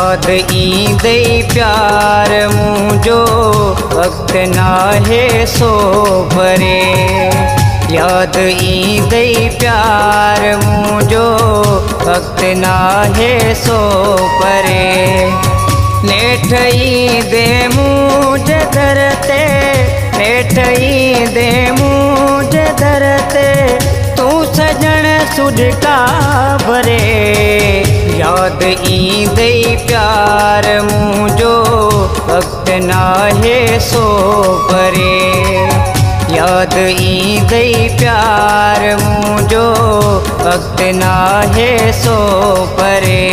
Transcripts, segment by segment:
याद ईंदे प्यार मुझो वक्त नाहे सो भरे। याद ईंदे प्यार मुझो वक्त नाहे सो परे। नेठ ईंदे मुझे दरते, नेठ ईंदे मुझे दरते, तू सजण सुडका भरे। याद ईंदे प्यार मुझो वक्त नाहे सो परे। याद ईंदे प्यार मुझो वक्त नाहे सो परे।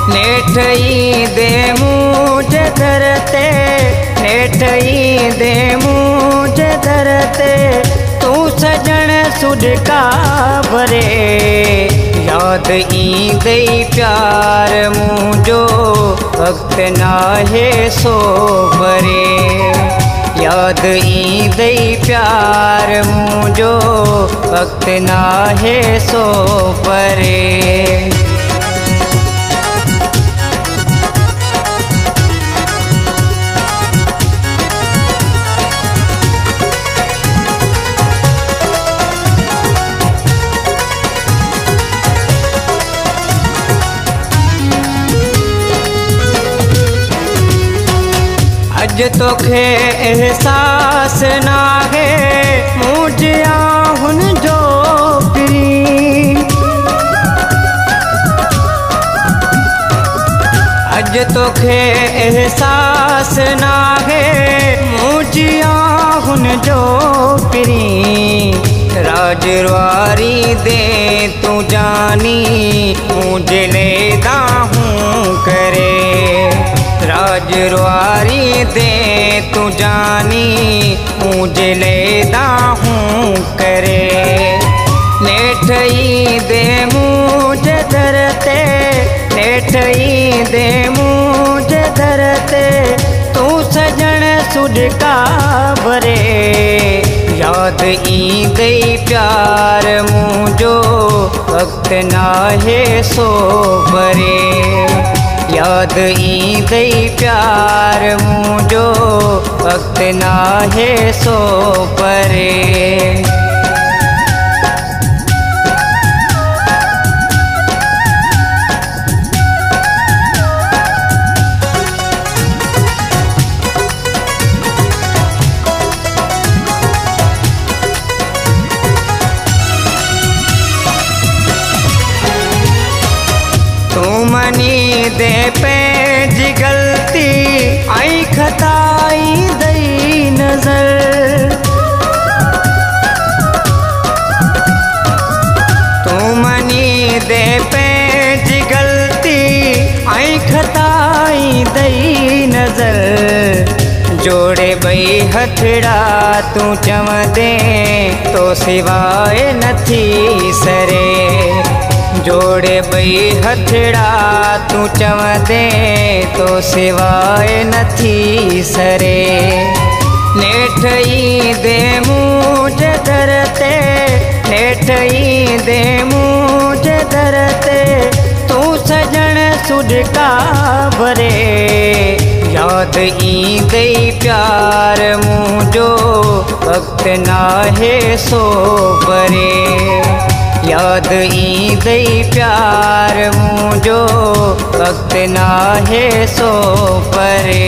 नेठ ईंदे मुझे दरते, नेठ ईंदे मुझे दरते, तू सजण सुडका भरे। याद ईंदे प्यार मुझो वक्त नाहे सो भरे। याद ईंदे प्यार मुझो वक्त नाहे सो परे। अज तोखे एहसास नाहे मुझे आहुन जो पिरी। अज तोखे एहसास नाहे मुझे आहुन जो पिरी। राजवारी दे तू जानी मुझे ले दाहूं करे। राजवारी दे तू जानी मुझे ले दाहूं करे। नेठ ईंदे मुझे दरते, नेठ ईंदे मुझे दरते, तू सजण सुडका भरे। याद ईंदे प्यार मुझो वक्त नाहे सो भरे। याद ईंदे प्यार मुझो वक्त नाहे सो परे। तू मनी दे पेंज गलती आई खताई दई नजर। तू मनी दे पेंज गलती आई खताई दई नजर। जोड़े बई हथड़ा तू चवंदे तो सिवाय नथी सरे। जोड़े बई हथड़ा तू चवंदे तो सिवाय नथी सरे। नेठ ईंदे मुझे दरते, नेठ ईंदे मुझे दरते, तू सजण सुडका भरे। याद ईंदे प्यार मुझो वक्त नाहे सो परे। याद ईंदे प्यार मुझो वक्त नाहे सो परे।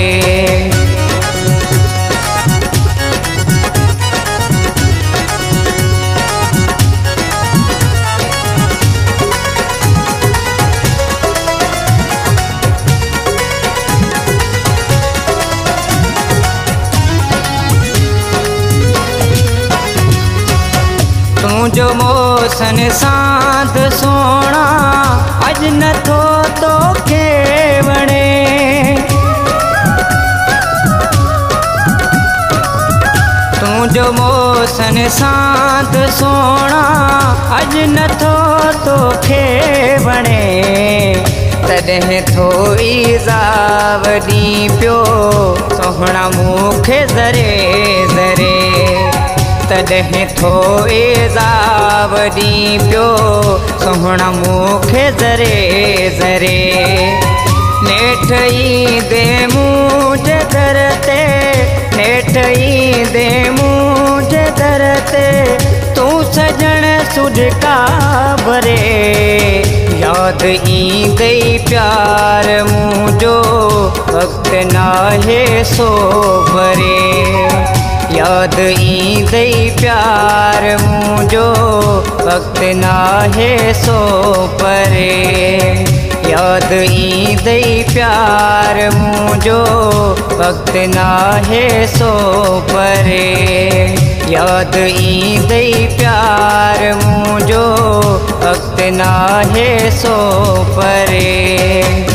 जो मोसन साध सोना अज नथो तो के वणे। तू जो मोसन साध सोना अज नथो तो के वणे। तॾहिं थोरी ज़ावडी पियो सोहणा मूंखे ज़रे ज़रे। तॾहिं थोरे ज़ावडी पियो सोहणा मूंखे ज़रे ज़रे। नेठ ईंदे मुंहिंजे दर ते, नेठ ईंदे मुंहिंजे दर ते, तूं सजण सुॾका भरे। यादि ईंदई प्यार मुंहिंजो वक़्तु नाहे सो भरे। यादि ईंदई प्यार मुंहिंजो वक़्तु नाहे सो परे। यादि ईंदई प्यार मुंहिंजो वक़्तु नाहे सो परे। यादि ईंदई प्यार मुंहिंजो वक़्तु नाहे सो परे।